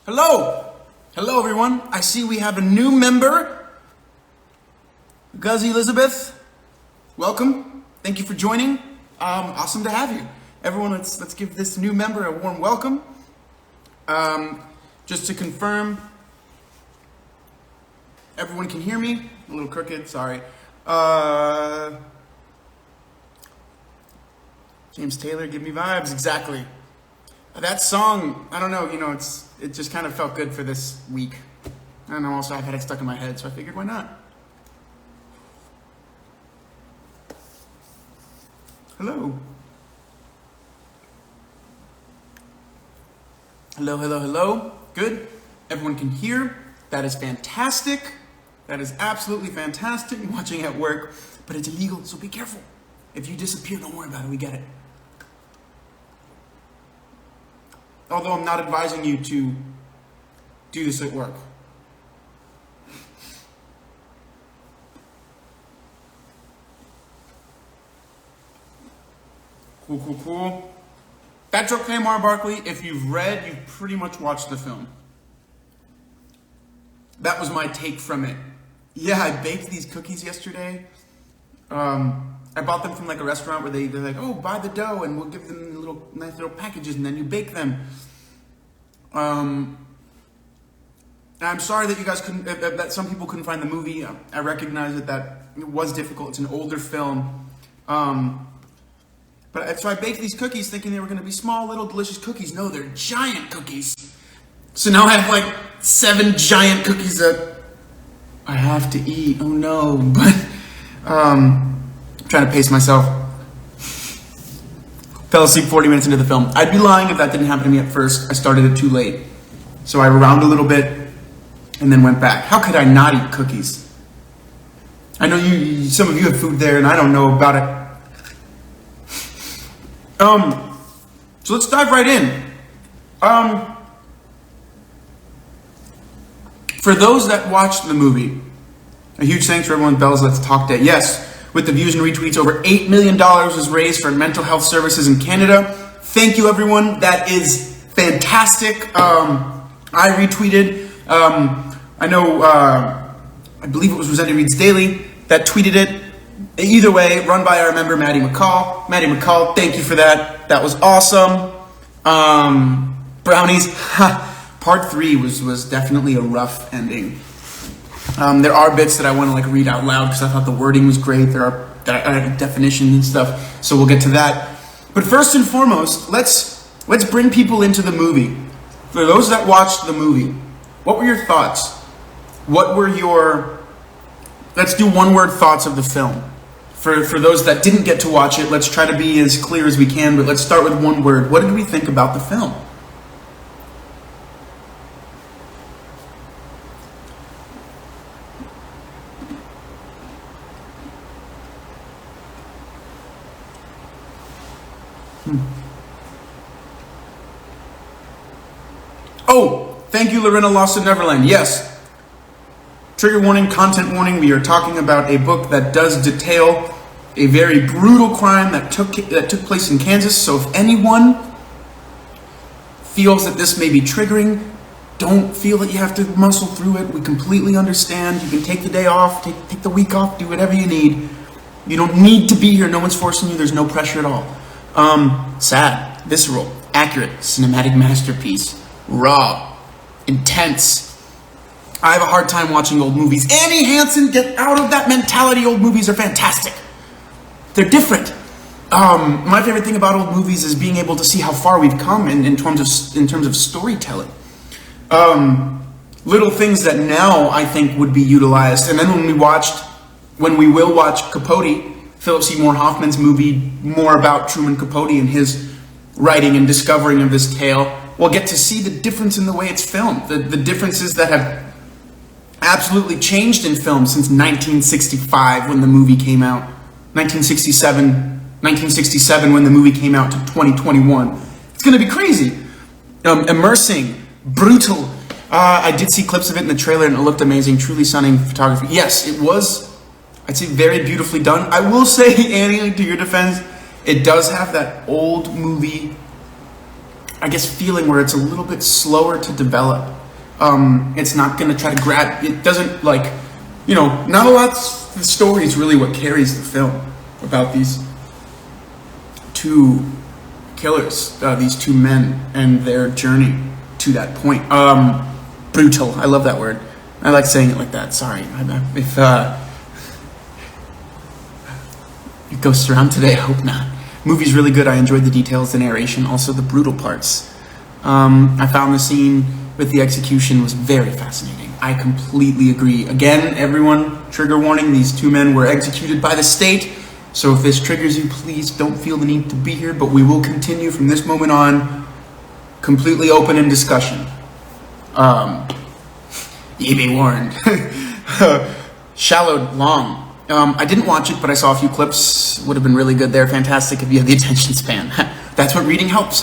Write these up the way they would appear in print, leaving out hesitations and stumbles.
Hello! Hello, everyone. I see we have a new member. Guzzy Elizabeth, welcome. Thank you for joining. Awesome to have you. Everyone, let's give this new member a warm welcome. Just to confirm, everyone can hear me. A little crooked, sorry. James Taylor, give me vibes, exactly. That song, I don't know, it just kind of felt good for this week. I don't know, also I've had it stuck in my head, so I figured why not? Hello. Hello, hello, hello. Good. Everyone can hear. That is fantastic. That is absolutely fantastic. I'm watching at work, but it's illegal, so be careful. If you disappear, don't worry about it. We get it. Although I'm not advising you to do this at work. Cool. That's okay, Mara Barkley. If you've read, you've pretty much watched the film. That was my take from it. Yeah, I baked these cookies yesterday. I bought them from like a restaurant where they're like, oh, buy the dough and we'll give them nice little packages and then you bake them. I'm sorry that you guys that some people couldn't find the movie. I recognize that it was difficult. It's an older film. So I baked these cookies thinking they were going to be small, little, delicious cookies. No, they're giant cookies. So now I have like 7 giant cookies that I have to eat. Oh no, but I'm trying to pace myself. Fell asleep 40 minutes into the film. I'd be lying if that didn't happen to me at first. I started it too late. So I wound a little bit and then went back. How could I not eat cookies? I know some of you have food there and I don't know about it. So let's dive right in. For those that watched the movie, a huge thanks for everyone at Bell's Let's Talk Day. Yes, with the views and retweets, over $8 million was raised for mental health services in Canada. Thank you, everyone. That is fantastic. I retweeted. I know, I believe it was Rosende Reads Daily that tweeted it. Either way, run by our member, Maddie McCall. Maddie McCall, thank you for that. That was awesome. Brownies. Part 3 was definitely a rough ending. There are bits that I want to read out loud because I thought the wording was great. There are definitions and stuff, so we'll get to that. But first and foremost, let's bring people into the movie. For those that watched the movie, what were your thoughts? What were your, let's do one-word thoughts of the film. For those that didn't get to watch it, let's try to be as clear as we can, but let's start with one word. What did we think about the film? Oh, thank you, Lorena Lost in Neverland. Yes. Trigger warning, content warning. We are talking about a book that does detail a very brutal crime that took place in Kansas. So if anyone feels that this may be triggering, don't feel that you have to muscle through it. We completely understand. You can take the day off, take the week off, do whatever you need. You don't need to be here. No one's forcing you. There's no pressure at all. Sad, visceral, accurate, cinematic masterpiece, raw, intense. I have a hard time watching old movies. Annie Hansen, get out of that mentality. Old movies are fantastic. They're different. My favorite thing about old movies is being able to see how far we've come in terms of storytelling. Little things that now I think would be utilized. And then when we will watch Capote, Philip Seymour Hoffman's movie, more about Truman Capote and his writing and discovering of this tale, we'll get to see the difference in the way it's filmed. The differences that have absolutely changed in film since 1965 when the movie came out. 1967 when the movie came out to 2021. It's going to be crazy. Immersing, brutal. I did see clips of it in the trailer and it looked amazing. Truly stunning photography. Yes, it was, I'd say, very beautifully done. I will say, Annie, to your defense, it does have that old movie I guess, feeling where it's a little bit slower to develop. It's not going to try to grab, it doesn't like, not a lot's the story is really what carries the film about these two killers, these two men and their journey to that point. Brutal, I love that word. I like saying it like that, sorry. If it goes around today, I hope not. Movie's really good, I enjoyed the details, the narration, also the brutal parts. I found the scene with the execution was very fascinating. I completely agree. Again, everyone, trigger warning, these two men were executed by the state. So if this triggers you, please don't feel the need to be here, but we will continue from this moment on, completely open in discussion. Ye be warned. Shallowed long. I didn't watch it, but I saw a few clips. Would have been really good there. Fantastic if you have the attention span. That's what reading helps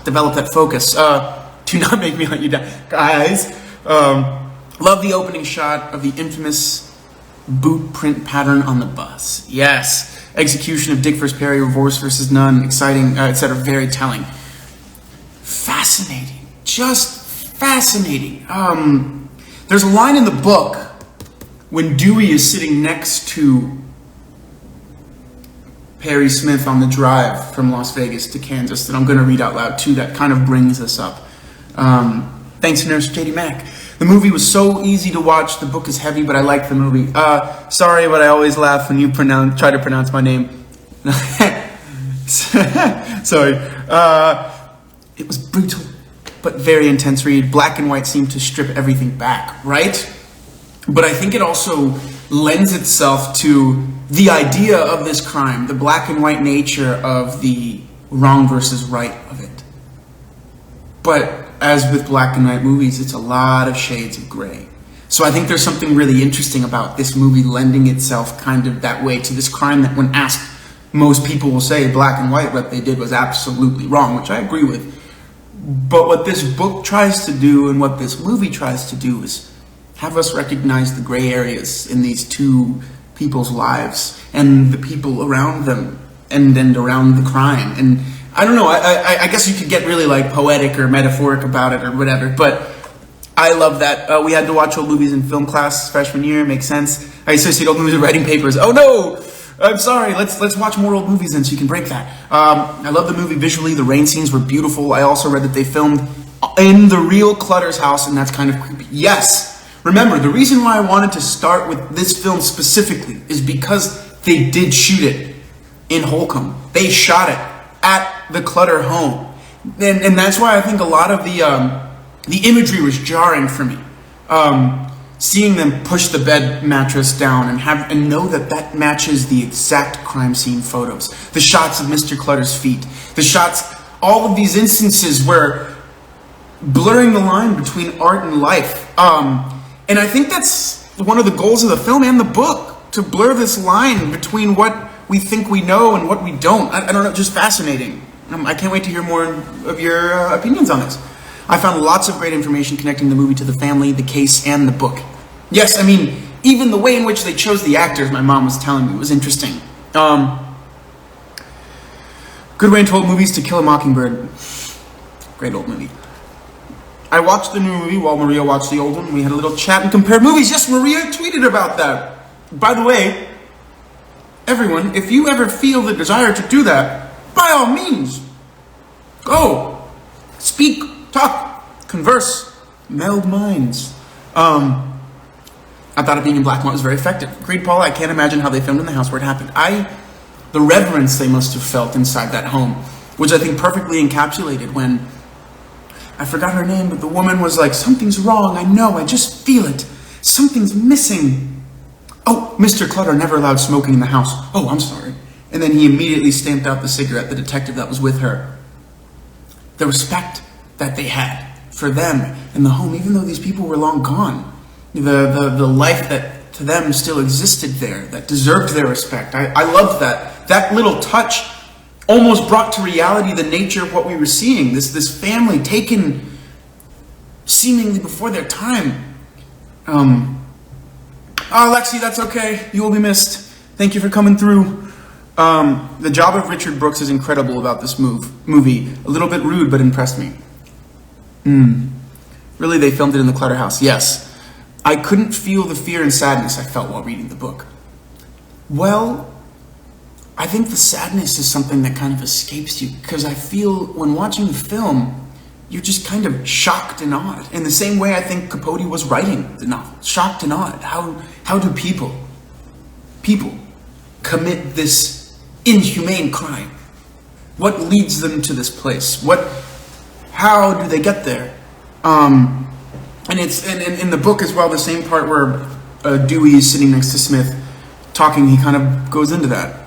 develop that focus. Do not make me let you down. Guys, love the opening shot of the infamous boot print pattern on the bus. Yes. Execution of Dick vs. Perry, Remorse vs. None, exciting, etc. Very telling. Fascinating. Just fascinating. There's a line in the book when Dewey is sitting next to Perry Smith on the drive from Las Vegas to Kansas that I'm going to read out loud too, that kind of brings this up. Thanks to Nurse J.D. Mack. The movie was so easy to watch. The book is heavy, but I like the movie. Sorry, but I always laugh when you try to pronounce my name. Sorry. It was brutal, but very intense read. Black and white seemed to strip everything back, right? But I think it also lends itself to the idea of this crime, the black and white nature of the wrong versus right of it. But as with black and white movies, it's a lot of shades of gray. So I think there's something really interesting about this movie lending itself kind of that way to this crime that when asked, most people will say black and white, what they did was absolutely wrong, which I agree with. But what this book tries to do and what this movie tries to do is have us recognize the gray areas in these two people's lives and the people around them and around the crime. And I don't know, I guess you could get really like poetic or metaphoric about it or whatever, but I love that. We had to watch old movies in film class freshman year, makes sense. I associate old movies with writing papers. Oh no! I'm sorry, let's watch more old movies then so you can break that. I love the movie visually, the rain scenes were beautiful. I also read that they filmed in the real Clutter's house and that's kind of creepy. Yes! Remember, the reason why I wanted to start with this film specifically is because they did shoot it in Holcomb. They shot it at the Clutter home. And that's why I think a lot of the imagery was jarring for me. Seeing them push the bed mattress down and know that matches the exact crime scene photos. The shots of Mr. Clutter's feet. The shots, all of these instances where blurring the line between art and life. And I think that's one of the goals of the film and the book, to blur this line between what we think we know and what we don't. I don't know, just fascinating. I can't wait to hear more of your opinions on this. I found lots of great information connecting the movie to the family, the case, and the book. Yes, I mean, even the way in which they chose the actors, my mom was telling me, was interesting. Good way to old movies, To Kill a Mockingbird. Great old movie. I watched the new movie while Maria watched the old one. We had a little chat and compared movies. Yes, Maria tweeted about that. By the way, everyone, if you ever feel the desire to do that, by all means, go, speak, talk, converse, meld minds. I thought it being in black and white was very effective. Agreed, Paula. I can't imagine how they filmed in the house where it happened. The reverence they must have felt inside that home, which I think perfectly encapsulated when, I forgot her name, but the woman was like, something's wrong, I know, I just feel it. Something's missing. Oh, Mr. Clutter never allowed smoking in the house. Oh, I'm sorry. And then he immediately stamped out the cigarette, the detective that was with her. The respect that they had for them in the home, even though these people were long gone. The life that to them still existed there, that deserved their respect. I loved that. That little touch almost brought to reality the nature of what we were seeing. This family taken seemingly before their time. Oh, Lexi, that's okay. You will be missed. Thank you for coming through. The job of Richard Brooks is incredible about this movie. A little bit rude, but impressed me. Really, they filmed it in the Clutter House? Yes. I couldn't feel the fear and sadness I felt while reading the book. Well, I think the sadness is something that kind of escapes you, because I feel when watching the film, you're just kind of shocked and awed. In the same way I think Capote was writing the novel. Shocked and awed. How do people commit this inhumane crime? What leads them to this place? How do they get there? And it's in the book as well, the same part where Dewey is sitting next to Smith talking, he kind of goes into that.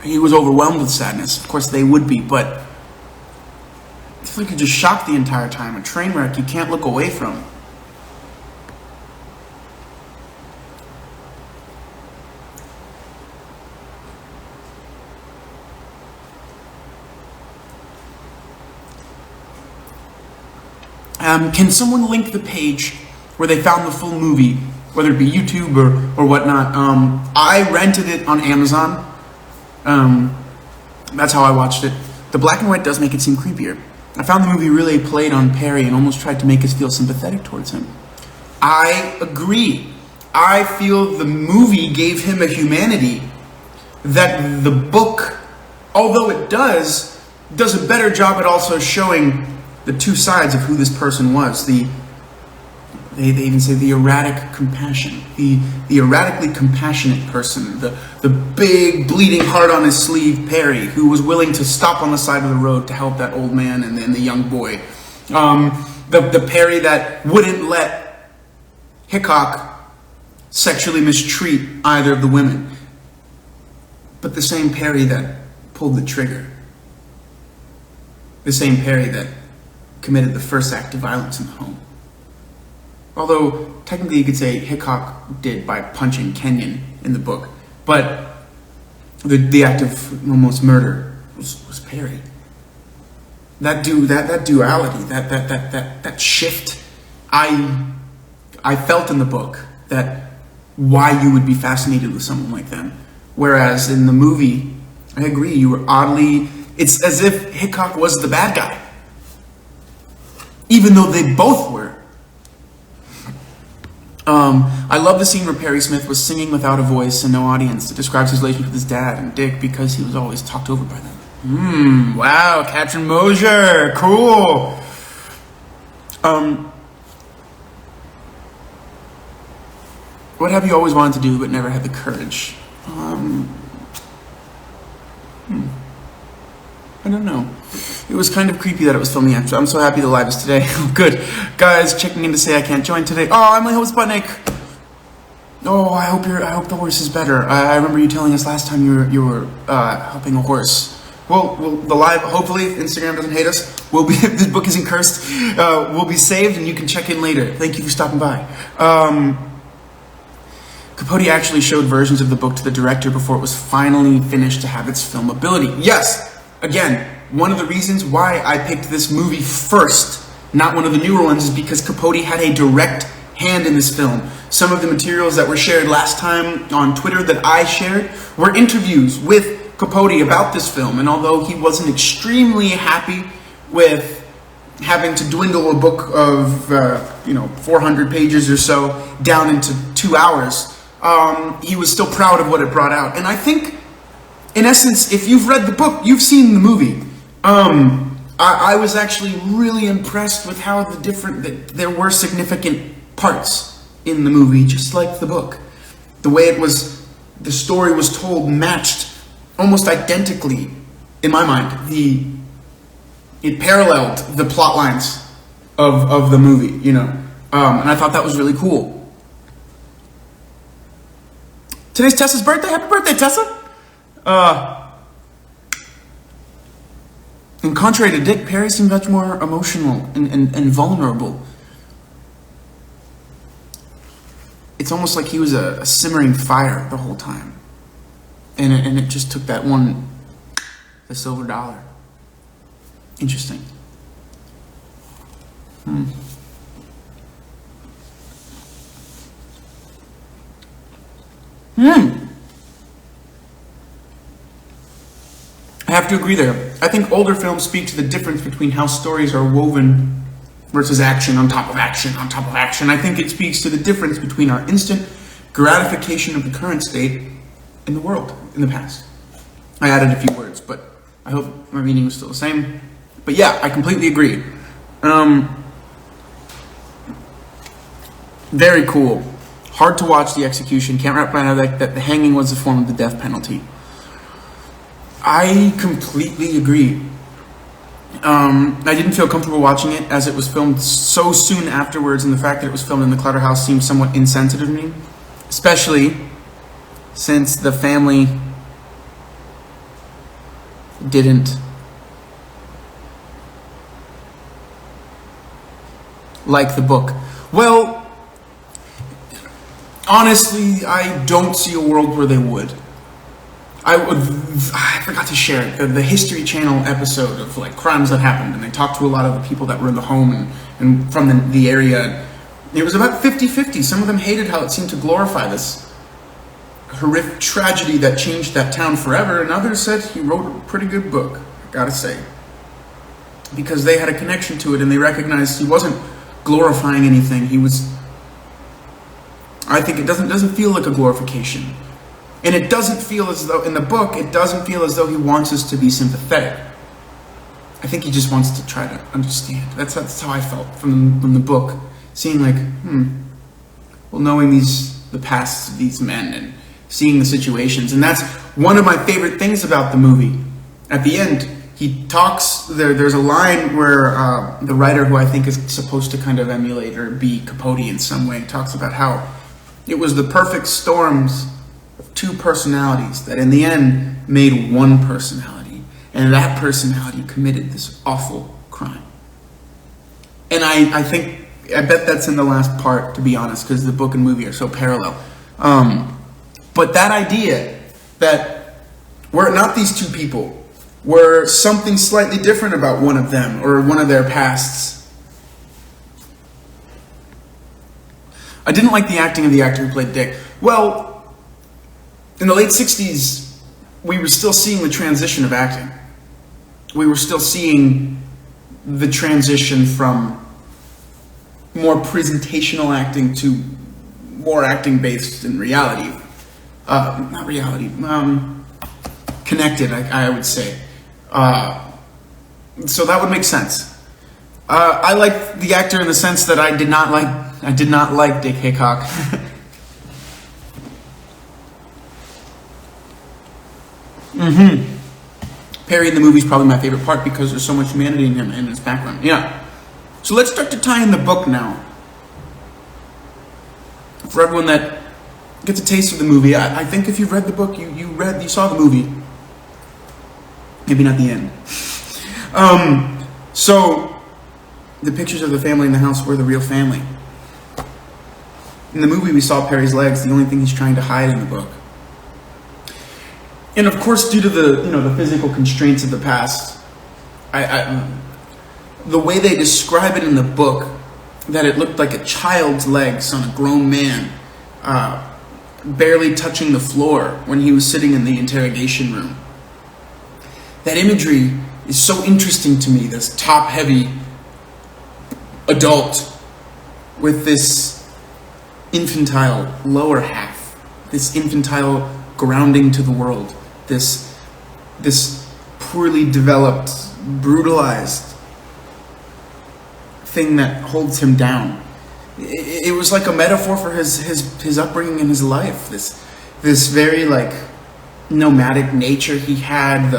He was overwhelmed with sadness. Of course they would be, but it's like you're just shocked the entire time. A train wreck you can't look away from. Can someone link the page where they found the full movie, whether it be YouTube or whatnot? I rented it on Amazon. That's how I watched it. The black and white does make it seem creepier. I found the movie really played on Perry and almost tried to make us feel sympathetic towards him. I agree. I feel the movie gave him a humanity that the book, although it does a better job at also showing the two sides of who this person was. They even say the erratic compassion, the erratically compassionate person, the big bleeding heart on his sleeve Perry, who was willing to stop on the side of the road to help that old man and then the young boy. The Perry that wouldn't let Hickok sexually mistreat either of the women, but the same Perry that pulled the trigger, the same Perry that committed the first act of violence in the home. Although, technically you could say Hickok did by punching Kenyon in the book. But the act of almost murder was Perry. That duality, that shift, I felt in the book that why you would be fascinated with someone like them. Whereas in the movie, I agree, you were oddly, it's as if Hickok was the bad guy. Even though they both were. I love the scene where Perry Smith was singing without a voice and no audience. It describes his relationship with his dad and Dick because he was always talked over by them. Wow, Captain Mosier, cool. What have you always wanted to do but never had the courage? I don't know. It was kind of creepy that it was filming after. I'm so happy the live is today. Good. Guys, checking in to say I can't join today. Oh, I'm my host, Sputnik. Oh, I hope the horse is better. I remember you telling us last time you were helping a horse. Well, the live, hopefully, Instagram doesn't hate us. This book isn't cursed. Will be saved and you can check in later. Thank you for stopping by. Capote actually showed versions of the book to the director before it was finally finished to have its filmability. Yes! Again, one of the reasons why I picked this movie first, not one of the newer ones, is because Capote had a direct hand in this film. Some of the materials that were shared last time on Twitter that I shared were interviews with Capote about this film, and although he wasn't extremely happy with having to dwindle a book of 400 pages or so down into 2 hours, he was still proud of what it brought out. And I think, in essence, if you've read the book, you've seen the movie. I was actually really impressed with how that there were significant parts in the movie, just like the book. The way the story was told matched almost identically, in my mind. It paralleled the plot lines of the movie, and I thought that was really cool. Today's Tessa's birthday. Happy birthday, Tessa! And contrary to Dick, Perry seemed much more emotional and vulnerable. It's almost like he was a simmering fire the whole time. And it just took that the silver dollar. Interesting. I have to agree there. I think older films speak to the difference between how stories are woven versus action on top of action on top of action. I think it speaks to the difference between our instant gratification of the current state in the world, in the past. I added a few words, but I hope my meaning was still the same. But yeah, I completely agree. Very cool. Hard to watch, the execution. Can't wrap my head that the hanging was a form of the death penalty. I completely agree. I didn't feel comfortable watching it as it was filmed so soon afterwards, and the fact that it was filmed in the Clutter House seemed somewhat insensitive to me, especially since the family didn't like the book. Well, honestly, I don't see a world where they would. I forgot to share it, the History Channel episode of like crimes that happened, and they talked to a lot of the people that were in the home and from the area. It was about 50-50. Some of them hated how it seemed to glorify this horrific tragedy that changed that town forever, and others said he wrote a pretty good book, I gotta say, because they had a connection to it and they recognized he wasn't glorifying anything. He was, I think it doesn't feel like a glorification. And it doesn't feel as though, in the book, it doesn't feel as though he wants us to be sympathetic. I think he just wants to try to understand. That's how I felt from the book. Seeing like, well, knowing the pasts of these men and seeing the situations. And that's one of my favorite things about the movie. At the end, he talks, there's a line where the writer, who I think is supposed to kind of emulate or be Capote in some way, talks about how it was the perfect storms of two personalities that in the end made one personality, and that personality committed this awful crime. And I bet that's in the last part, to be honest, because the book and movie are so parallel. But that idea that were it not these two people, were something slightly different about one of them or one of their pasts. I didn't like the acting of the actor who played Dick. Well, in the late 60s, we were still seeing the transition of acting. We were still seeing the transition from more presentational acting to more acting based in reality. Not reality, connected, I would say. So that would make sense. I like the actor in the sense that I did not like Dick Hickok. Perry in the movie is probably my favorite part because there's so much humanity in him and his background. Yeah. So let's start to tie in the book now. For everyone that gets a taste of the movie, I think if you've read the book, you saw the movie. Maybe not the end. So the pictures of the family in the house were the real family. In the movie, we saw Perry's legs, the only thing he's trying to hide in the book. And of course, due to the physical constraints of the past, the way they describe it in the book, that it looked like a child's legs on a grown man, barely touching the floor when he was sitting in the interrogation room. That imagery is so interesting to me, this top-heavy adult with this infantile lower half, this infantile grounding to the world, this poorly developed, brutalized thing that holds him down. It was like a metaphor for his upbringing in his life, this very like nomadic nature he had,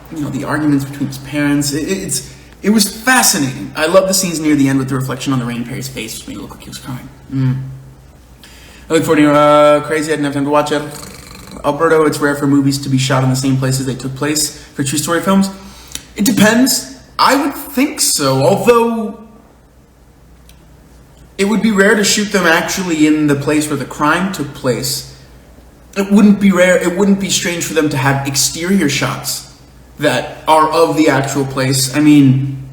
the arguments between his parents. It was fascinating. I love the scenes near the end with the reflection on the rain. Perry's face just made it look like he was crying. I look forward to crazy. I didn't have time to watch it. Alberto, it's rare for movies to be shot in the same places they took place for true story films. It depends. I would think so, although it would be rare to shoot them actually in the place where the crime took place. It wouldn't be rare. It wouldn't be strange for them to have exterior shots that are of the actual place. I mean,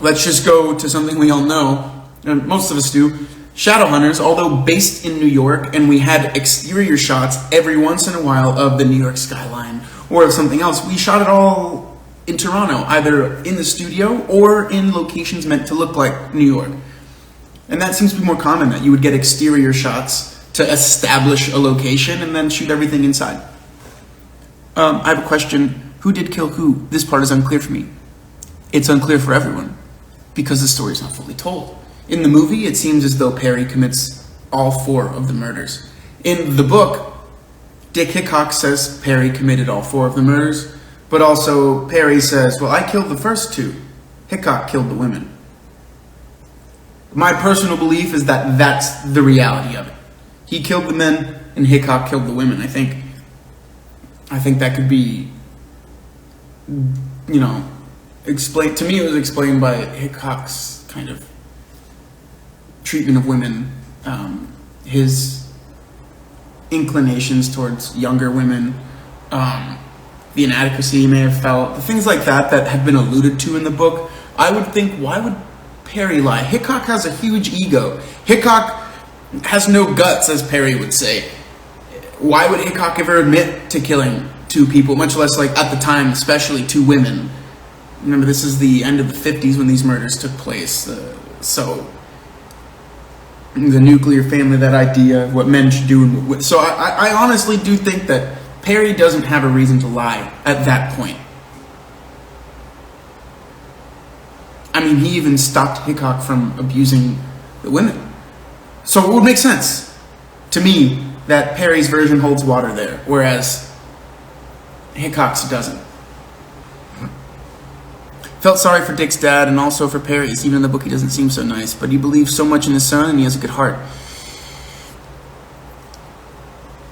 let's just go to something we all know, and most of us do. Shadowhunters, although based in New York, and we had exterior shots every once in a while of the New York skyline or of something else. We shot it all in Toronto, either in the studio or in locations meant to look like New York. And that seems to be more common, that you would get exterior shots to establish a location and then shoot everything inside. I have a question. Who did kill who? This part is unclear for me. It's unclear for everyone because the story is not fully told. In the movie, it seems as though Perry commits all 4 of the murders. In the book, Dick Hickok says Perry committed all 4 of the murders, but also Perry says, well, I killed the first 2. Hickok killed the women. My personal belief is that that's the reality of it. He killed the men and Hickok killed the women. I think that could be, explained. To me, it was explained by Hickok's kind of treatment of women, his inclinations towards younger women, the inadequacy he may have felt, the things like that have been alluded to in the book. I would think, why would Perry lie? Hickok has a huge ego. Hickok has no guts, as Perry would say. Why would Hickok ever admit to killing 2 people, much less, like, at the time, especially 2 women? Remember, this is the end of the 50s when these murders took place. So, the nuclear family, that idea of what men should do. So I honestly do think that Perry doesn't have a reason to lie at that point. I mean, he even stopped Hickok from abusing the women. So it would make sense to me that Perry's version holds water there, whereas Hickok's doesn't. Felt sorry for Dick's dad and also for Perry's. Even in the book, he doesn't seem so nice, but he believes so much in his son and he has a good heart.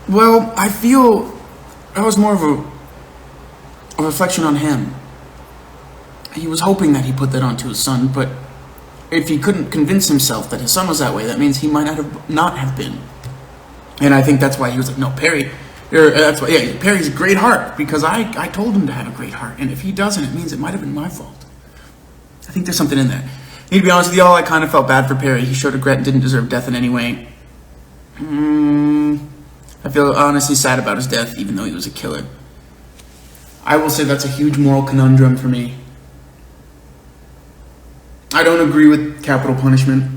Well, I feel that was more of a reflection on him. He was hoping that he put that onto his son, but if he couldn't convince himself that his son was that way, that means he might not have been. And I think that's why he was like, no, Perry. Perry's a great heart, because I told him to have a great heart, and if he doesn't, it means it might have been my fault. I think there's something in there. To be honest with y'all, I kind of felt bad for Perry. He showed regret and didn't deserve death in any way. I feel honestly sad about his death, even though he was a killer. I will say that's a huge moral conundrum for me. I don't agree with capital punishment.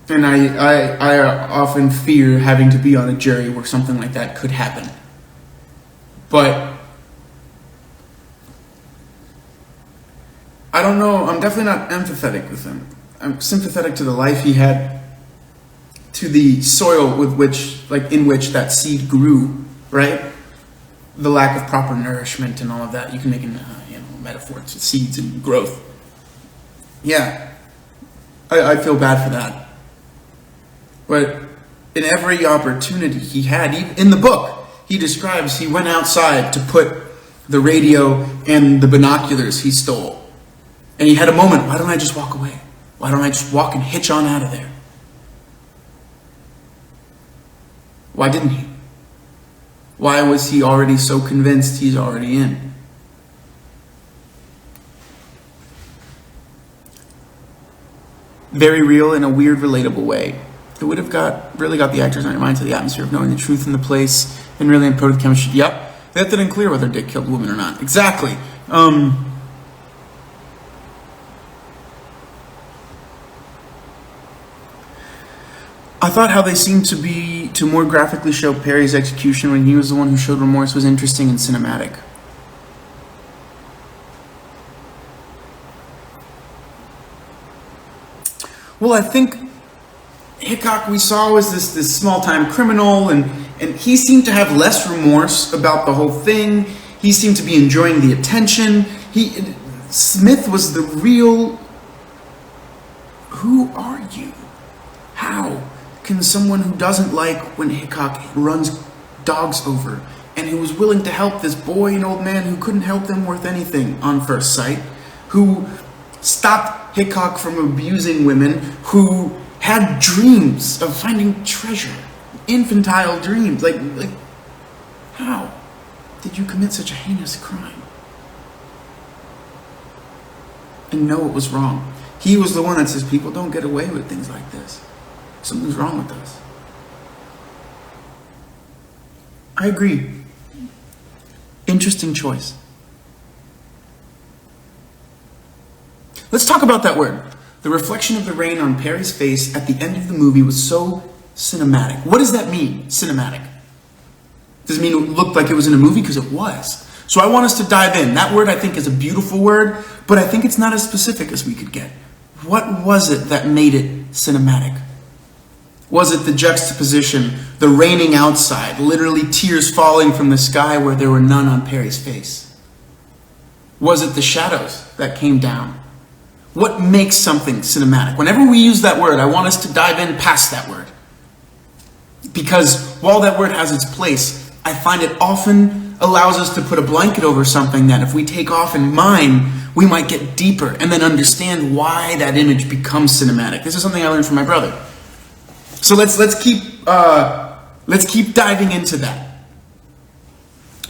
And I often fear having to be on a jury where something like that could happen. But I don't know, I'm definitely not empathetic with him. I'm sympathetic to the life he had, to the soil in which that seed grew, right? The lack of proper nourishment and all of that. You can make a metaphor to seeds and growth. Yeah, I feel bad for that. But in every opportunity he had, in the book, he describes he went outside to put the radio and the binoculars he stole. And he had a moment, why don't I just walk away? Why don't I just walk and hitch on out of there? Why didn't he? Why was he already so convinced he's already in? Very real in a weird, relatable way. It would have really got the actors on your mind to the atmosphere of knowing the truth in the place and really improve the chemistry. Yep, that didn't clear whether Dick killed the woman or not. Exactly. I thought how they seemed to more graphically show Perry's execution when he was the one who showed remorse was interesting and cinematic. Well, I think Hickok we saw was this small-time criminal, and he seemed to have less remorse about the whole thing. He seemed to be enjoying the attention. Smith was the real... Who are you? How can someone who doesn't like when Hickok runs dogs over, and who was willing to help this boy and old man who couldn't help them worth anything on first sight, who stopped Hickok from abusing women, who had dreams of finding treasure, infantile dreams, like how did you commit such a heinous crime and know it was wrong? He was the one that says people don't get away with things like this. Something's wrong with us. I agree. Interesting choice. Let's talk about that word. The reflection of the rain on Perry's face at the end of the movie was so cinematic. What does that mean, cinematic? Does it mean it looked like it was in a movie? Because it was. So I want us to dive in. That word I think is a beautiful word, but I think it's not as specific as we could get. What was it that made it cinematic? Was it the juxtaposition, the raining outside, literally tears falling from the sky where there were none on Perry's face? Was it the shadows that came down? What makes something cinematic? Whenever we use that word, I want us to dive in past that word. Because while that word has its place, I find it often allows us to put a blanket over something that if we take off in mind, we might get deeper and then understand why that image becomes cinematic. This is something I learned from my brother. So let's keep diving into that.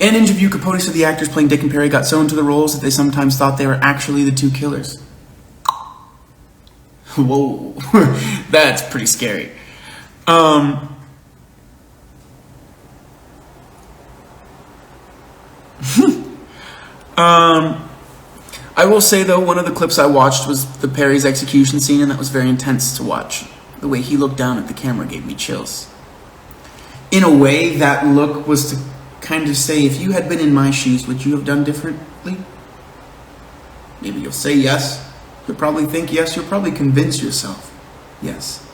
In an interview, Capote said the actors playing Dick and Perry got so into the roles that they sometimes thought they were actually the two killers. Whoa, that's pretty scary. I will say though, one of the clips I watched was the Perry's execution scene, and that was very intense to watch. The way he looked down at the camera gave me chills. In a way, that look was to kind of say, if you had been in my shoes, would you have done differently? Maybe you'll say yes. You'll probably think yes. You'll probably convince yourself yes.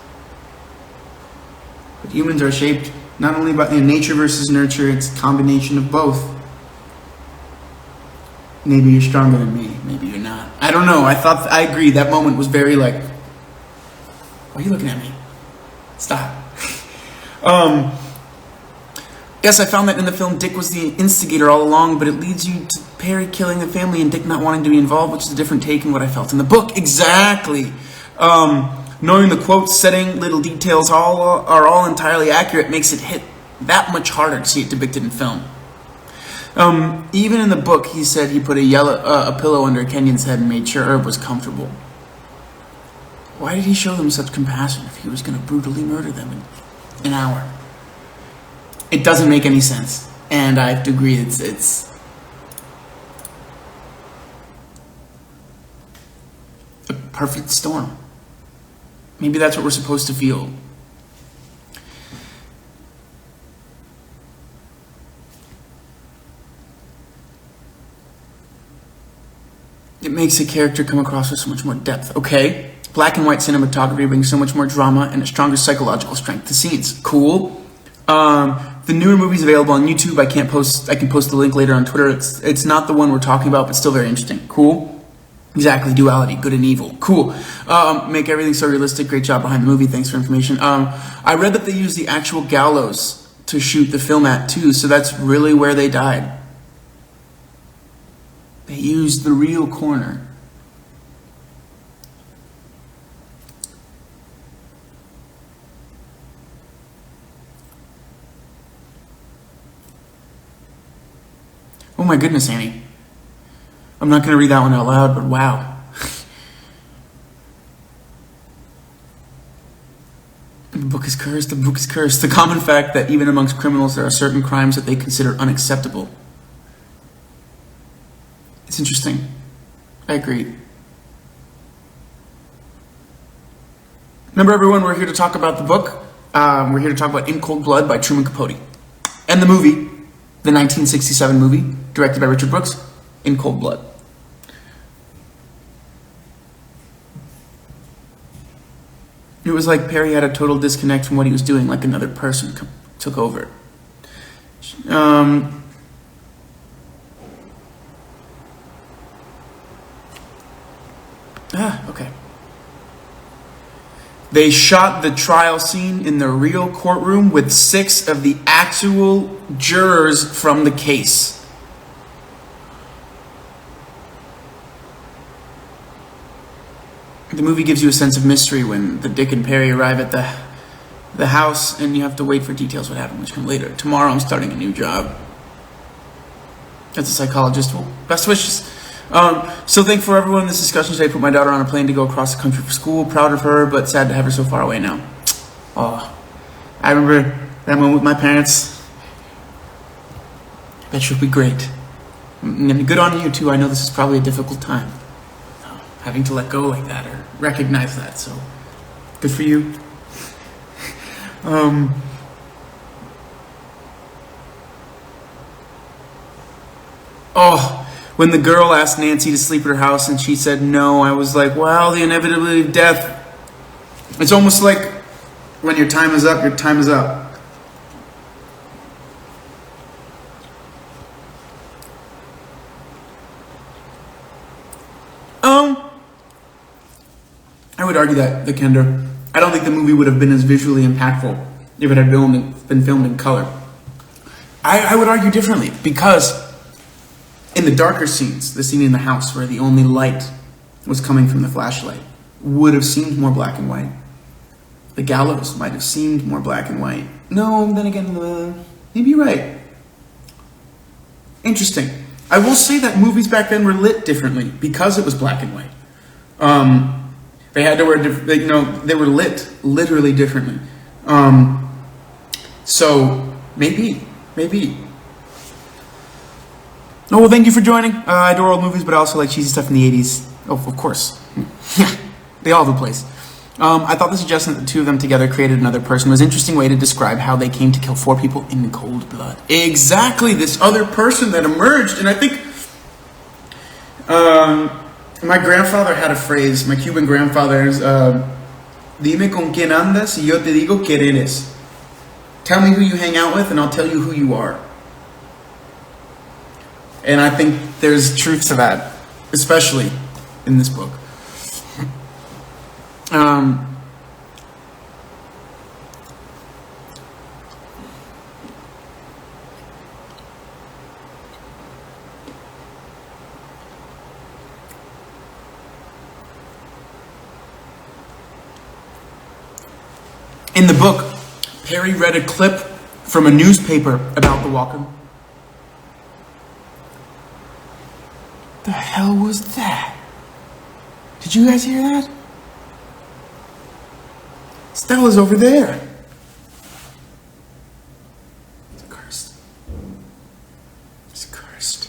But humans are shaped not only by nature versus nurture, it's a combination of both. Maybe you're stronger than me. Maybe you're not. I don't know. I agree. That moment was very like, why are you looking at me? Stop. Yes, I found that in the film, Dick was the instigator all along, but it leads you to Perry killing the family and Dick not wanting to be involved, which is a different take in what I felt in the book. Exactly. Knowing the quotes, setting, little details are all entirely accurate makes it hit that much harder to see it depicted in film. Even in the book, he said he put a pillow under Kenyon's head and made sure Herb was comfortable. Why did he show them such compassion if he was going to brutally murder them in an hour? It doesn't make any sense, and I have to agree, it's a perfect storm. Maybe that's what we're supposed to feel. It makes a character come across with so much more depth. Okay, black and white cinematography brings so much more drama and a stronger psychological strength to scenes. Cool. The newer movie's available on YouTube. I can post the link later on Twitter. It's not the one we're talking about, but still very interesting. Cool. Exactly, duality, good and evil. Cool. Make everything so realistic. Great job behind the movie. Thanks for information. I read that they used the actual gallows to shoot the film at too, so that's really where they died. They used the real corner. Oh my goodness, Annie. I'm not going to read that one out loud, but wow. The book is cursed, the book is cursed. The common fact that even amongst criminals there are certain crimes that they consider unacceptable. It's interesting. I agree. Remember everyone, we're here to talk about the book. We're here to talk about In Cold Blood by Truman Capote. And the movie, the 1967 movie, directed by Richard Brooks, In Cold Blood. It was like Perry had a total disconnect from what he was doing, like another person took over. Okay. They shot the trial scene in the real courtroom with 6 of the actual jurors from the case. The movie gives you a sense of mystery when the Dick and Perry arrive at the house, and you have to wait for details what happened, which come later. Tomorrow I'm starting a new job as a psychologist. Well, best wishes. So thankful for everyone in this discussion today. Put my daughter on a plane to go across the country for school. Proud of her, but sad to have her so far away now. Oh, I remember that moment with my parents. Bet she'll be great. And good on you too. I know this is probably a difficult time, having to let go like that or recognize that. So good for you. Oh, when the girl asked Nancy to sleep at her house and she said no, I was like, well, the inevitability of death. It's almost like when your time is up, your time is up. I would argue that, the Kendra, I don't think the movie would have been as visually impactful if it had been filmed in color. I would argue differently, because in the darker scenes, the scene in the house where the only light was coming from the flashlight, would have seemed more black and white. The gallows might have seemed more black and white. No, then again, maybe you're right. Interesting. I will say that movies back then were lit differently because it was black and white. They had to wear, they were lit literally differently. So maybe. Oh, well, thank you for joining. I adore old movies, but I also like cheesy stuff in the 80s. Oh, of course. Yeah, they all have a place. I thought the suggestion that the two of them together created another person was an interesting way to describe how they came to kill 4 people in cold blood. Exactly, this other person that emerged. And I think my grandfather had a phrase, my Cuban grandfather is, Dime con quién andas y yo te digo quién eres. Tell me who you hang out with and I'll tell you who you are. And I think there's truth to that, especially in this book. In the book, Perry read a clip from a newspaper about the Walker. The hell was that? Did you guys hear that? Stella's over there. It's cursed. It's cursed.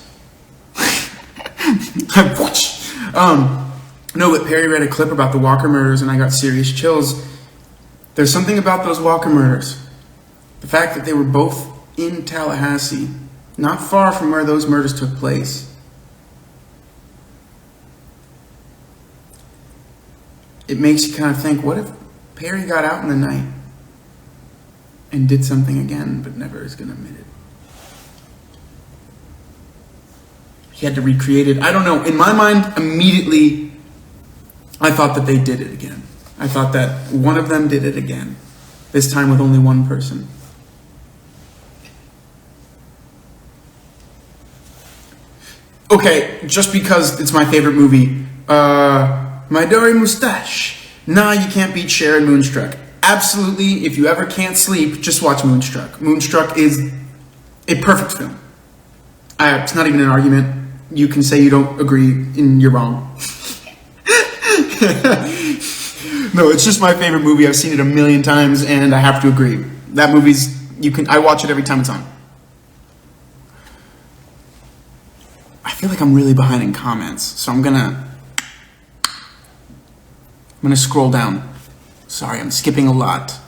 No, but Perry read a clip about the Walker murders and I got serious chills. There's something about those Walker murders. The fact that they were both in Tallahassee, not far from where those murders took place. It makes you kind of think, what if Perry got out in the night and did something again, but never is going to admit it? He had to recreate it. I don't know. In my mind, immediately, I thought that they did it again. I thought that one of them did it again. This time with only one person. Okay, just because it's my favorite movie. My Dory Mustache. Nah, you can't beat Sharon Moonstruck. Absolutely, if you ever can't sleep, just watch Moonstruck. Moonstruck is a perfect film. It's not even an argument. You can say you don't agree and you're wrong. No, it's just my favorite movie. I've seen it a million times and I have to agree. That movie's, I watch it every time it's on. I feel like I'm really behind in comments, so I'm gonna scroll down. Sorry, I'm skipping a lot.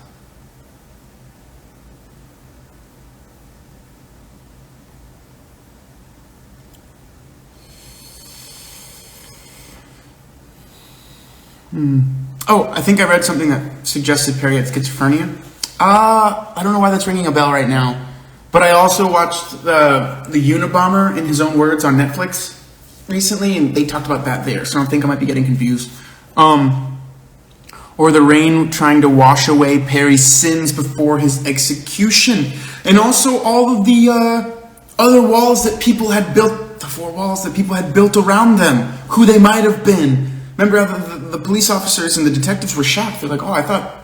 Oh, I think I read something that suggested Perry had schizophrenia. I don't know why that's ringing a bell right now. But I also watched the Unabomber in his own words on Netflix recently, and they talked about that there, so I think I might be getting confused. Or the rain trying to wash away Perry's sins before his execution. And also all of the other walls that people had built, the 4 walls that people had built around them, who they might have been. Remember how the police officers and the detectives were shocked. They're like, oh, I thought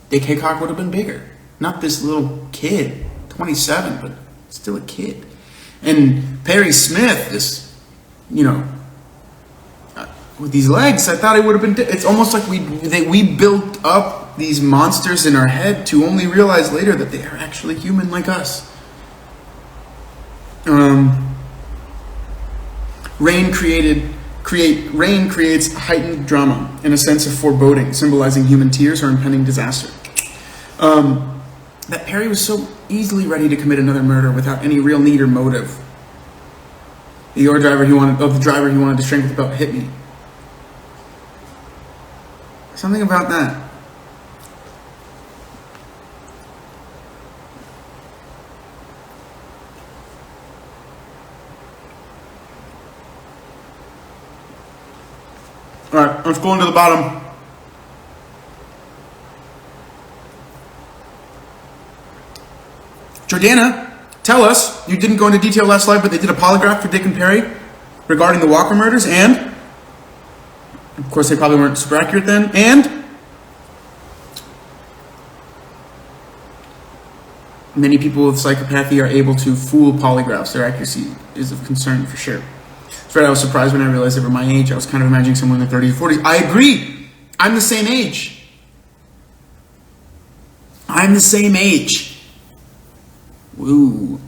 Dick Hickok would have been bigger. Not this little kid, 27, but still a kid. And Perry Smith, this, with these legs, I thought it would have been, it's almost like we built up these monsters in our head to only realize later that they are actually human like us. Um, rain creates heightened drama and a sense of foreboding, symbolizing human tears or impending disaster. That Perry was so easily ready to commit another murder without any real need or motive. The driver he wanted to strangle with the belt hit me. Something about that. Alright, let's go into the bottom. Jordana, tell us, you didn't go into detail last slide, but they did a polygraph for Dick and Perry regarding the Walker murders, and, of course they probably weren't super accurate then, and many people with psychopathy are able to fool polygraphs. Their accuracy is of concern for sure. That's right, I was surprised when I realized they were my age. I was kind of imagining someone in their 30s or 40s. I agree! I'm the same age. I'm the same age. Ooh,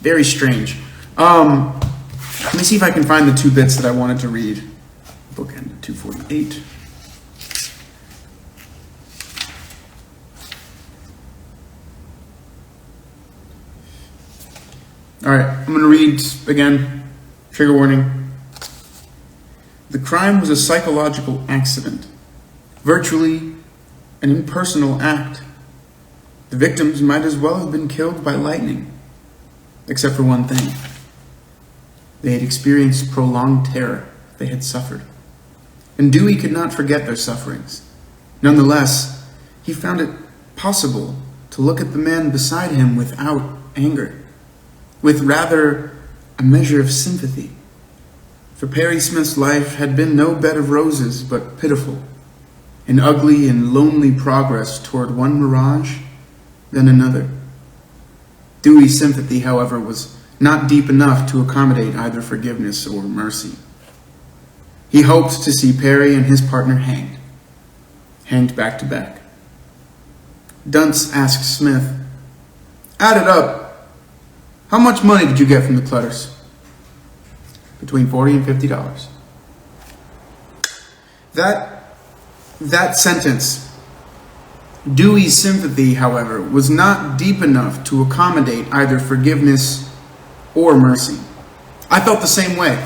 very strange. Let me see if I can find the two bits that I wanted to read. Bookend 248. All right, I'm going to read again. Trigger warning. The crime was a psychological accident, virtually an impersonal act. The victims might as well have been killed by lightning, except for one thing. They had experienced prolonged terror they had suffered, and Dewey could not forget their sufferings. Nonetheless, he found it possible to look at the man beside him without anger, with rather a measure of sympathy. For Perry Smith's life had been no bed of roses, but pitiful, an ugly and lonely progress toward one mirage, then another. Dewey's sympathy, however, was not deep enough to accommodate either forgiveness or mercy. He hoped to see Perry and his partner hanged back to back. Dunce asked Smith, "Add it up. How much money did you get from the Clutters?" "Between $40 and $50. That sentence, Dewey's sympathy, however, was not deep enough to accommodate either forgiveness or mercy. I felt the same way.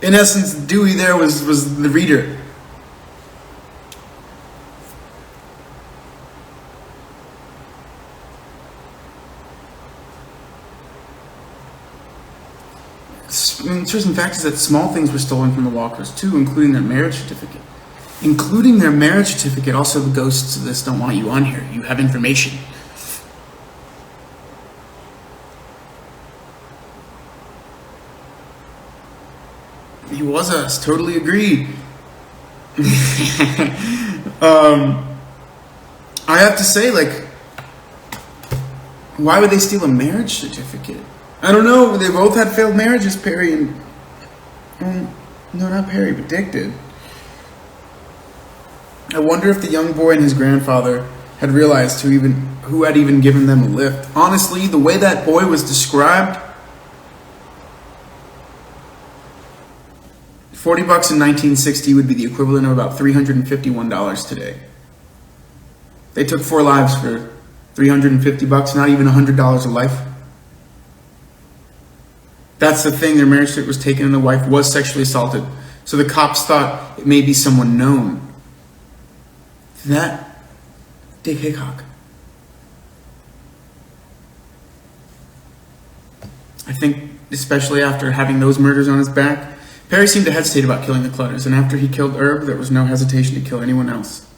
In essence, Dewey there was the reader. Interesting fact is that small things were stolen from the Walkers too, including their marriage certificate. Also, the ghosts of this don't want you on here. You have information. He was us. Totally agreed. I have to say, why would they steal a marriage certificate? I don't know. They both had failed marriages, Perry and... no, not Perry, but Dick did. I wonder if the young boy and his grandfather had realized who had even given them a lift. Honestly, the way that boy was described, $40 in 1960 would be the equivalent of about $351 today. They took 4 lives for $350, not even $100 a life. That's the thing, their marriage certificate was taken and the wife was sexually assaulted. So the cops thought it may be someone known. That Dick Hickok. I think, especially after having those murders on his back, Perry seemed to hesitate about killing the Clutters, and after he killed Herb, there was no hesitation to kill anyone else.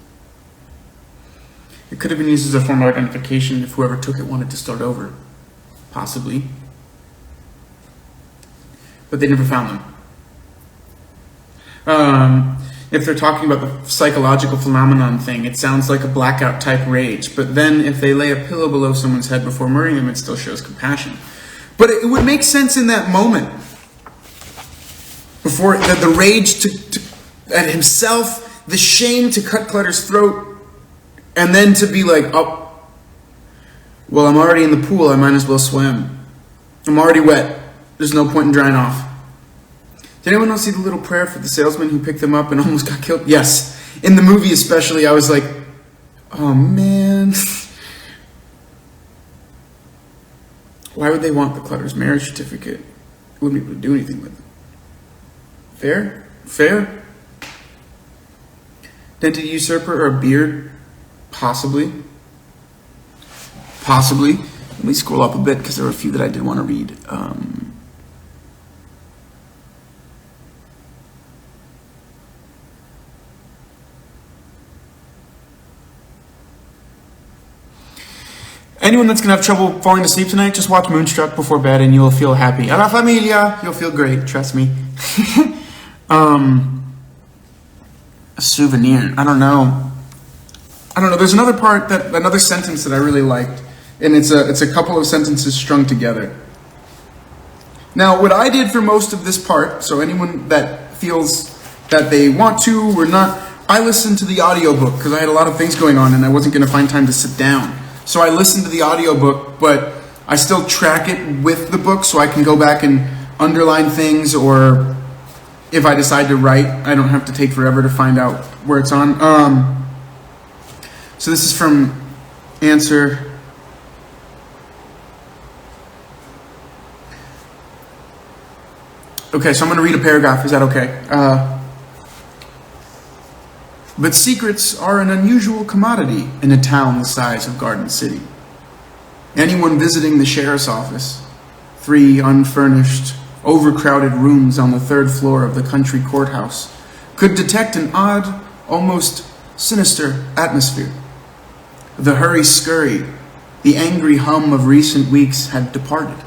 It could have been used as a form of identification if whoever took it wanted to start over. Possibly. But they never found them. If they're talking about the psychological phenomenon thing, it sounds like a blackout type rage. But then if they lay a pillow below someone's head before murdering them, it still shows compassion. But it would make sense in that moment. Before the rage at himself, the shame to cut Clutter's throat, and then to be like, oh, well, I'm already in the pool, I might as well swim. I'm already wet. There's no point in drying off. Did anyone else see the little prayer for the salesman who picked them up and almost got killed? Yes. In the movie especially, I was like, oh man. Why would they want the Clutter's marriage certificate? Wouldn't be able to do anything with it. Fair? Fair? Dented usurper or a beard? Possibly. Possibly. Let me scroll up a bit because there were a few that I did want to read. Anyone that's going to have trouble falling asleep tonight, just watch Moonstruck before bed and you'll feel happy. A la familia! You'll feel great, trust me. A souvenir. I don't know. There's another sentence that I really liked. And it's a couple of sentences strung together. Now, what I did for most of this part, so anyone that feels that they want to or not, I listened to the audiobook because I had a lot of things going on and I wasn't going to find time to sit down. So I listened to the audiobook, but I still track it with the book so I can go back and underline things, or if I decide to write, I don't have to take forever to find out where it's on. So this is from Answer. Okay, so I'm going to read a paragraph. Is that okay? But secrets are an unusual commodity in a town the size of Garden City. Anyone visiting the sheriff's office, 3 unfurnished, overcrowded rooms on the 3rd floor of the country courthouse, could detect an odd, almost sinister atmosphere. The hurry-scurry, the angry hum of recent weeks had departed.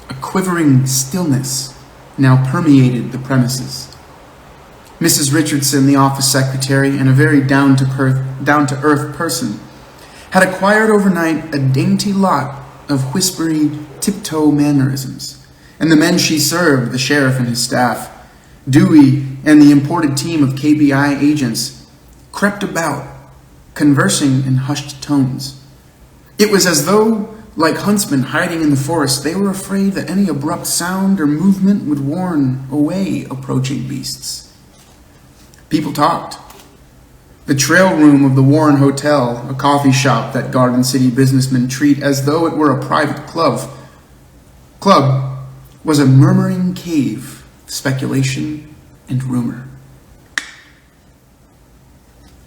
A quivering stillness now permeated the premises. Mrs. Richardson, the office secretary, and a very down-to-earth person, had acquired overnight a dainty lot of whispery, tiptoe mannerisms, and the men she served, the sheriff and his staff, Dewey and the imported team of KBI agents, crept about, conversing in hushed tones. It was as though, like huntsmen hiding in the forest, they were afraid that any abrupt sound or movement would warn away approaching beasts. People talked. The trail room of the Warren Hotel, a coffee shop that Garden City businessmen treat as though it were a private club, was a murmuring cave of speculation and rumor.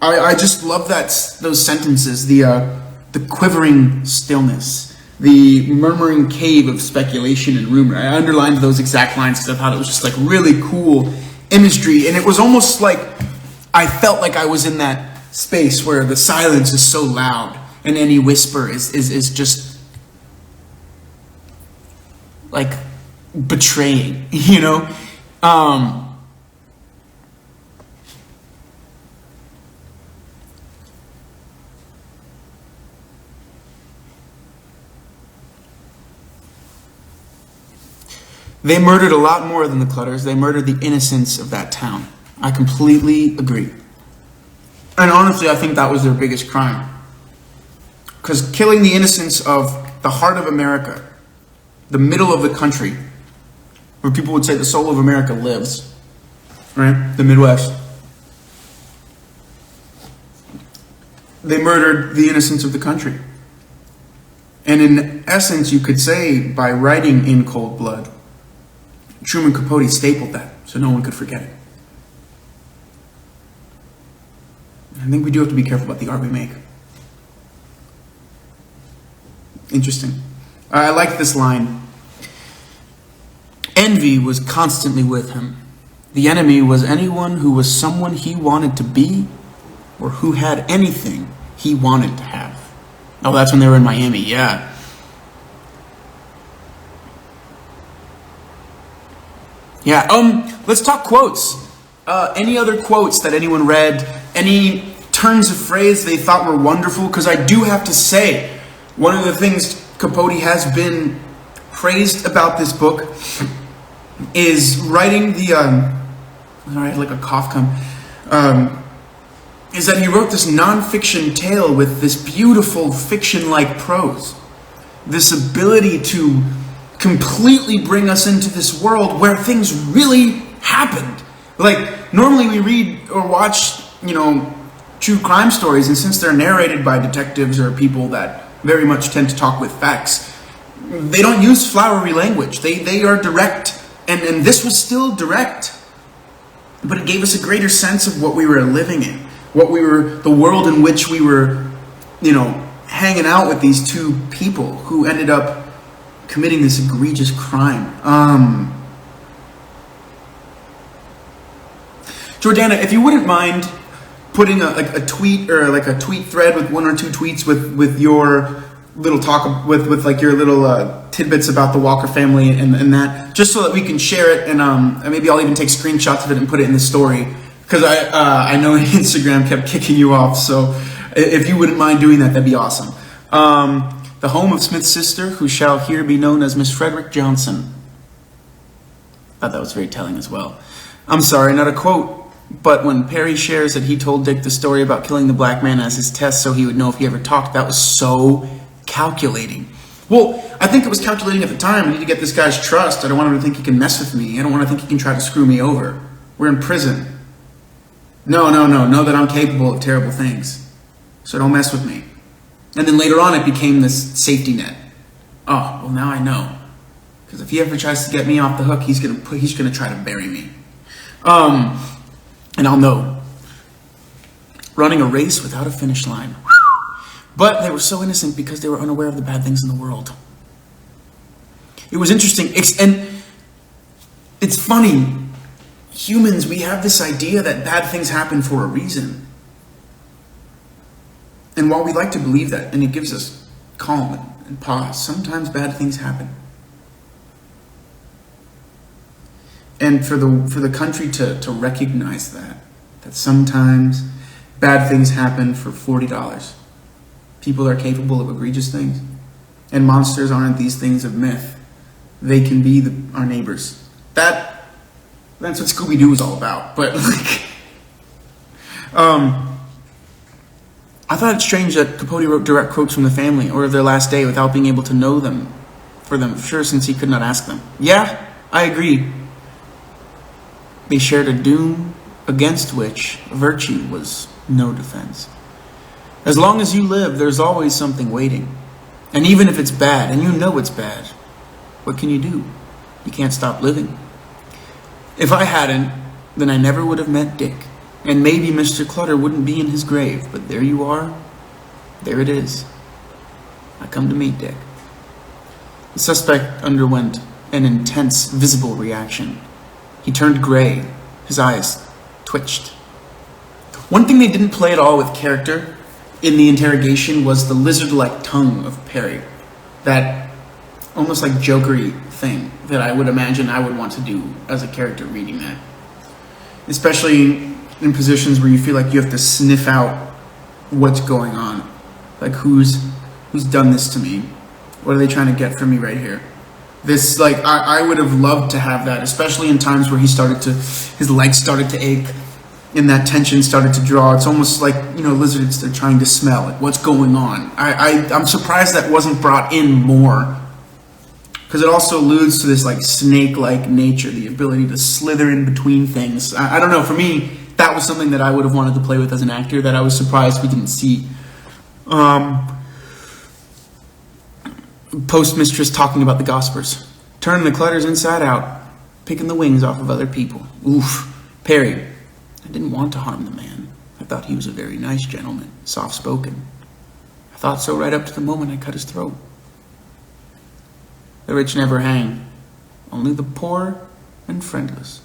I just love those sentences, the quivering stillness, the murmuring cave of speculation and rumor. I underlined those exact lines because I thought it was just like really cool imagery, and it was almost like I felt like I was in that space where the silence is so loud and any whisper is just like betraying, you know? They murdered a lot more than the Clutters. They murdered the innocence of that town. I completely agree. And honestly, I think that was their biggest crime. Because killing the innocence of the heart of America, the middle of the country, where people would say the soul of America lives, right? The Midwest. They murdered the innocence of the country. And in essence, you could say, by writing in cold blood, Truman Capote stapled that so no one could forget it. I think we do have to be careful about the art we make. Interesting. I like this line. Envy was constantly with him. The enemy was anyone who was someone he wanted to be or who had anything he wanted to have. Oh, that's when they were in Miami, yeah. Yeah, let's talk quotes. Any other quotes that anyone read? Any turns of phrase they thought were wonderful? Because I do have to say, one of the things Capote has been praised about this book is writing the, I had like a cough come, is that he wrote this non-fiction tale with this beautiful fiction-like prose. This ability to completely bring us into this world where things really happened. Like, normally we read or watch, true crime stories, and since they're narrated by detectives or people that very much tend to talk with facts, they don't use flowery language. They are direct, and this was still direct, but it gave us a greater sense of what we were living in, the world in which we were, hanging out with these two people who ended up committing this egregious crime. Jordana, if you wouldn't mind putting a tweet or like a tweet thread with one or two tweets with your little talk with like your little tidbits about the Walker family and that, just so that we can share it, and maybe I'll even take screenshots of it and put it in the story, because I know Instagram kept kicking you off. So if you wouldn't mind doing that, that'd be awesome. The home of Smith's sister, who shall here be known as Miss Frederick Johnson. I thought that was very telling as well. I'm sorry, not a quote. But when Perry shares that he told Dick the story about killing the black man as his test so he would know if he ever talked, that was so calculating. Well, I think it was calculating at the time. I need to get this guy's trust. I don't want him to think he can mess with me. I don't want to think he can try to screw me over. We're in prison. No. Know that I'm capable of terrible things. So don't mess with me. And then later on it became this safety net. Oh, well, now I know. Because if he ever tries to get me off the hook, he's gonna try to bury me. And I'll know. Running a race without a finish line. But they were so innocent because they were unaware of the bad things in the world. It was interesting. And it's funny. Humans, we have this idea that bad things happen for a reason. And while we like to believe that, and it gives us calm and pause, sometimes bad things happen. And for the country to recognize that sometimes bad things happen for $40. People are capable of egregious things. And monsters aren't these things of myth. They can be our neighbors. That's what Scooby-Doo is all about. But I thought it strange that Capote wrote direct quotes from the family or of their last day without being able to know them for them, sure, since he could not ask them. Yeah, I agree. They shared a doom against which virtue was no defense. As long as you live, there's always something waiting. And even if it's bad, and you know it's bad, what can you do? You can't stop living. If I hadn't, then I never would have met Dick. And maybe Mr. Clutter wouldn't be in his grave. But there you are. There it is. I come to meet Dick. The suspect underwent an intense, visible reaction. He turned gray. His eyes twitched. One thing they didn't play at all with character in the interrogation was the lizard-like tongue of Perry. That almost like jokery thing that I would imagine I would want to do as a character reading that. Especially in positions where you feel like you have to sniff out what's going on. Like who's done this to me? What are they trying to get from me right here? This, like, I would have loved to have that, especially in times where his legs started to ache and that tension started to draw. It's almost like, lizards, they're trying to smell, like, what's going on. I'm surprised that wasn't brought in more, because it also alludes to this, like, snake-like nature, the ability to slither in between things. I don't know, for me, that was something that I would have wanted to play with as an actor that I was surprised we didn't see. Postmistress talking about the Gospers. Turning the Clutters inside out. Picking the wings off of other people. Oof. Perry. I didn't want to harm the man. I thought he was a very nice gentleman. Soft-spoken. I thought so right up to the moment I cut his throat. The rich never hang. Only the poor and friendless.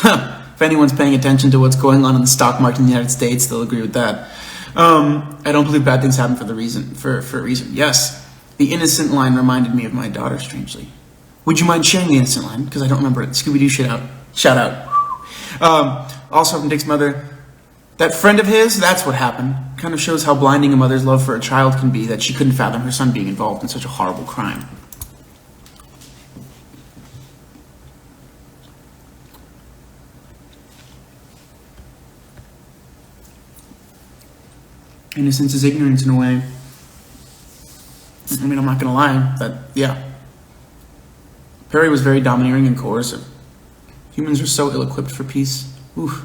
If anyone's paying attention to what's going on in the stock market in the United States, they'll agree with that. I don't believe bad things happen for a reason. Yes. The innocent line reminded me of my daughter, strangely. Would you mind sharing the innocent line? Because I don't remember it. Scooby-Doo shout out. Also from Dick's mother, that friend of his, that's what happened. Kind of shows how blinding a mother's love for a child can be, that she couldn't fathom her son being involved in such a horrible crime. Innocence is ignorance in a way. I mean, I'm not going to lie, but yeah. Perry was very domineering and coercive. Humans are so ill-equipped for peace. Oof.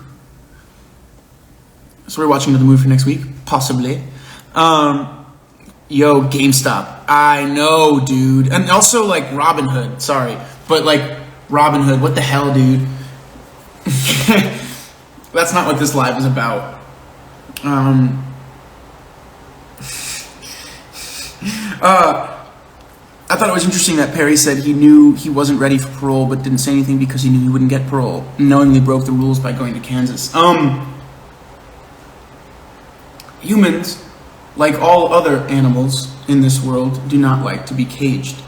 So we're watching another movie for next week, possibly. Yo, GameStop. I know, dude. And also, like, Robin Hood. Sorry. But, like, Robin Hood. What the hell, dude? That's not what this live is about. I thought it was interesting that Perry said he knew he wasn't ready for parole, but didn't say anything because he knew he wouldn't get parole. Knowingly broke the rules by going to Kansas. Humans, like all other animals in this world, do not like to be caged.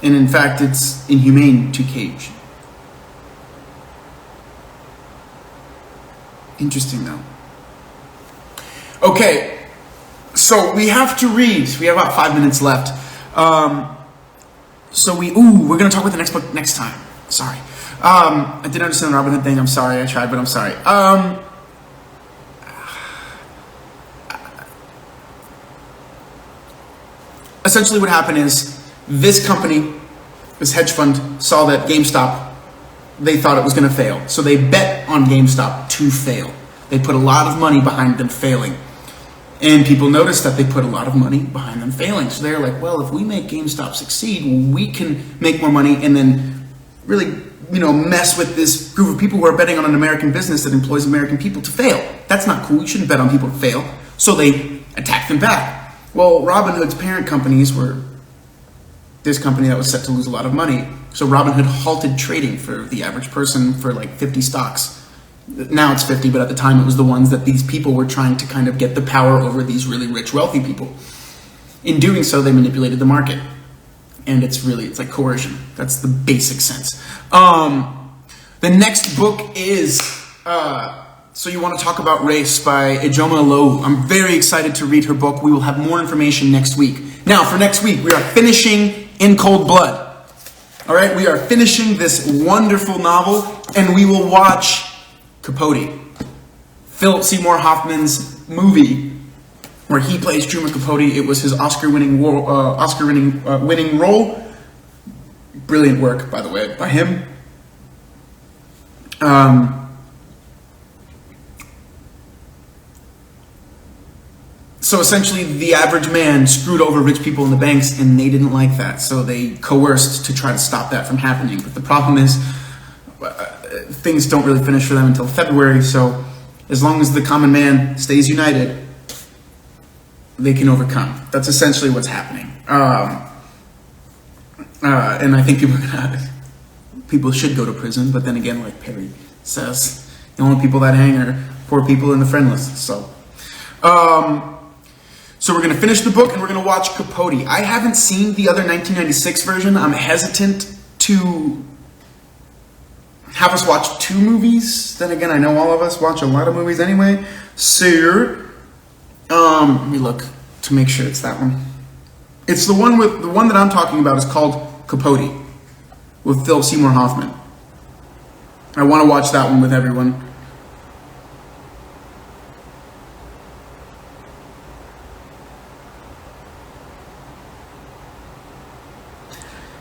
And in fact, it's inhumane to cage. Interesting, though. Okay, so we have to read. We have about 5 minutes left. We're going to talk about the next book next time. Sorry. I didn't understand the Robin Hood thing. I'm sorry. I tried, but I'm sorry. Essentially what happened is this company, this hedge fund, saw that GameStop, they thought it was going to fail. So they bet on GameStop to fail. They put a lot of money behind them failing. And people noticed that they put a lot of money behind them failing. So they're like, well, if we make GameStop succeed, we can make more money and then really, mess with this group of people who are betting on an American business that employs American people to fail. That's not cool. You shouldn't bet on people to fail. So they attacked them back. Well, Robinhood's parent companies were this company that was set to lose a lot of money. So Robinhood halted trading for the average person for like 50 stocks. Now it's 50, but at the time it was the ones that these people were trying to kind of get the power over these really rich, wealthy people. In doing so, they manipulated the market. And it's like coercion. That's the basic sense. The next book is So You Want to Talk About Race by Ijoma Olowu. I'm very excited to read her book. We will have more information next week. Now, for next week, we are finishing In Cold Blood. All right, we are finishing this wonderful novel, and we will watch Capote, Philip Seymour Hoffman's movie, where he plays Truman Capote. It was his Oscar-winning role. Brilliant work, by the way, by him. So essentially, the average man screwed over rich people in the banks, and they didn't like that. So they coerced to try to stop that from happening. But the problem is, things don't really finish for them until February. So as long as the common man stays united, they can overcome. That's essentially what's happening. And I think people should go to prison. But then again, like Perry says, the only people that hang are poor people and the friendless. So we're going to finish the book and we're going to watch Capote. I haven't seen the other 1996 version. I'm hesitant to have us watch 2 movies. Then again, I know all of us watch a lot of movies anyway. So, let me look to make sure it's that one. It's the one that I'm talking about is called Capote with Philip Seymour Hoffman. I want to watch that one with everyone.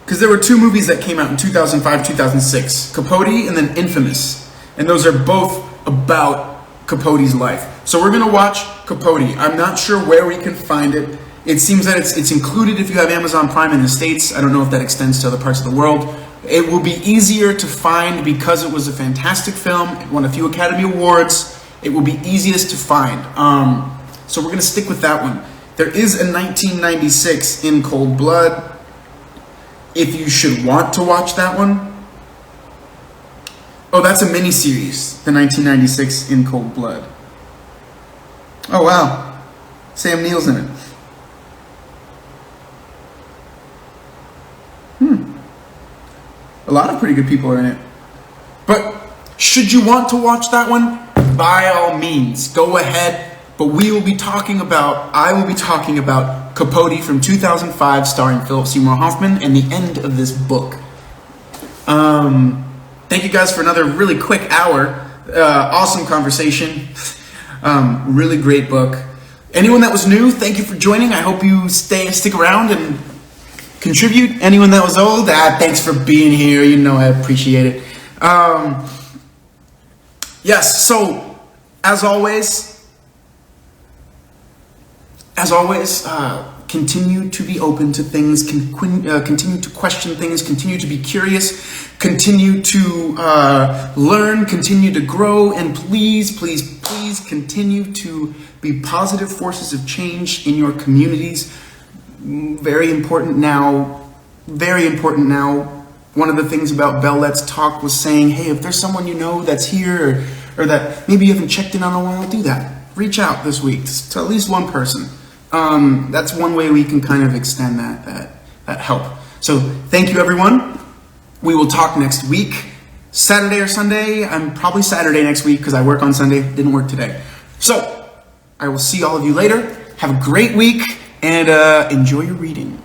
Because there were 2 movies that came out in 2005, 2006. Capote and then Infamous. And those are both about Capote's life. So we're going to watch Capote. I'm not sure where we can find it. It seems that it's included if you have Amazon Prime in the States. I don't know if that extends to other parts of the world. It will be easier to find because it was a fantastic film. It won a few Academy Awards. It will be easiest to find. So we're going to stick with that one. There is a 1996 In Cold Blood. If you should want to watch that one. Oh, that's a miniseries. The 1996 In Cold Blood. Oh, wow. Sam Neill's in it. A lot of pretty good people are in it. But should you want to watch that one, by all means, go ahead. But I will be talking about Capote from 2005, starring Philip Seymour Hoffman, and the end of this book. Thank you guys for another really quick hour. Awesome conversation. Really great book. Anyone that was new, thank you for joining. I hope you stick around and contribute. Anyone that was old, thanks for being here. You know I appreciate it. Yes, so as always, continue to be open to things, continue to question things, continue to be curious, continue to learn, continue to grow, and please continue to be positive forces of change in your communities. Very important now. One of the things about Bell Let's Talk was saying, hey, if there's someone you know that's here or that maybe you haven't checked in on a while, do that. Reach out this week to at least one person. That's one way we can kind of extend that help. So thank you, everyone. We will talk next week, Saturday or Sunday. I'm probably Saturday next week because I work on Sunday. Didn't work today. So I will see all of you later. Have a great week and enjoy your reading.